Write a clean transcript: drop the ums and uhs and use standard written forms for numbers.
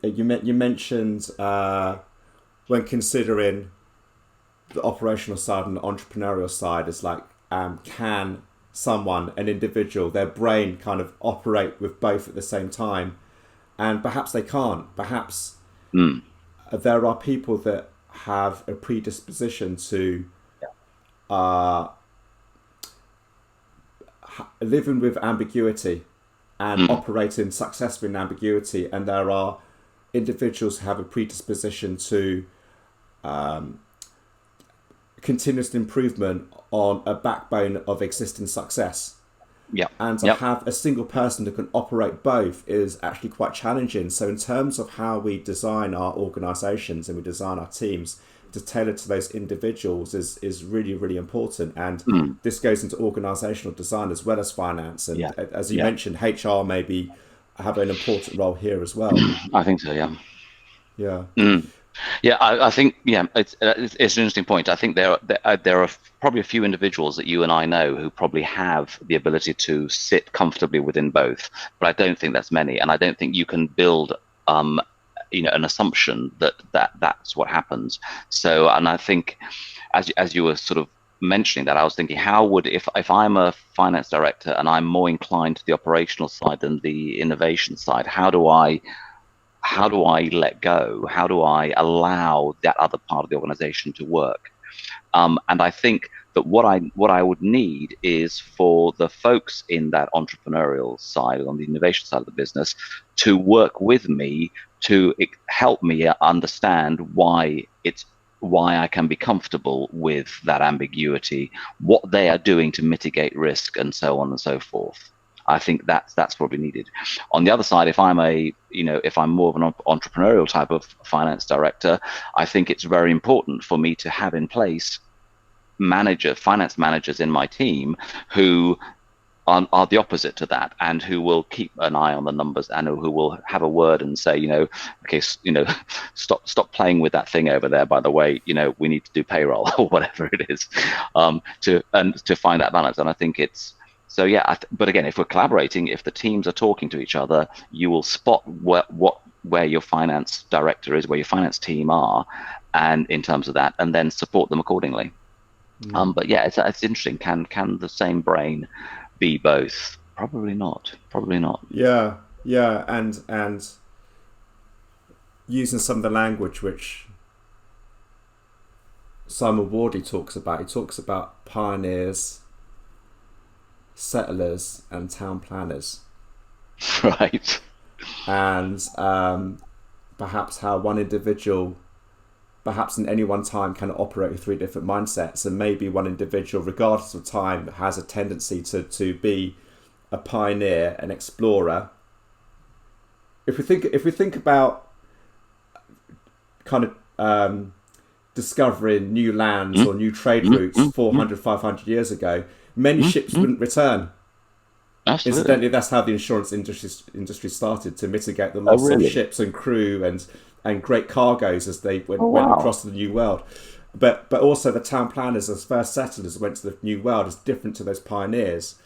you mentioned when considering the operational side and the entrepreneurial side is like, can someone, an individual, their brain kind of operate with both at the same time? And perhaps they can't. Perhaps there are people that have a predisposition to living with ambiguity and operating successfully in ambiguity, and there are individuals who have a predisposition to continuous improvement on a backbone of existing success. And to have a single person that can operate both is actually quite challenging. So in terms of how we design our organizations and we design our teams to tailor to those individuals is really, really important. And this goes into organizational design as well as finance. And as you mentioned, HR maybe have an important role here as well. I think so, yeah. Yeah. Yeah, I think it's an interesting point. I think there are probably a few individuals that you and I know who probably have the ability to sit comfortably within both, but I don't think that's many, and I don't think you can build an assumption that's what happens. So, and I think as you were sort of mentioning that, I was thinking, how would if I'm a finance director and I'm more inclined to the operational side than the innovation side, how do I let go? How do I allow that other part of the organization to work? And I think that what I would need is for the folks in that entrepreneurial side, on the innovation side of the business, to work with me to help me understand why I can be comfortable with that ambiguity, what they are doing to mitigate risk, and so on and so forth. I think that's probably needed. On the other side, if I'm more of an entrepreneurial type of finance director, I think it's very important for me to have in place finance managers in my team who are the opposite to that, and who will keep an eye on the numbers, and who will have a word and say, okay, stop playing with that thing over there. By the way, we need to do payroll or whatever it is, to find that balance. And I think it's. So but again, if we're collaborating, if the teams are talking to each other, you will spot where your finance director is, where your finance team are, and in terms of that, and then support them accordingly. But yeah, it's interesting. Can the same brain be both? Probably not. Yeah, and using some of the language which Simon Wardley talks about. He talks about pioneers, settlers, and town planners. Right. And perhaps how one individual, perhaps in any one time, can operate with three different mindsets, and maybe one individual, regardless of time, has a tendency to be a pioneer, an explorer. If we think about kind of discovering new lands or new trade routes 400, 500 years ago, many ships wouldn't return. Absolutely. Incidentally, that's how the insurance industry started, to mitigate the loss of ships and crew and great cargoes as they went across to the New World. But also the town planners, as first settlers, went to the New World, is different to those pioneers.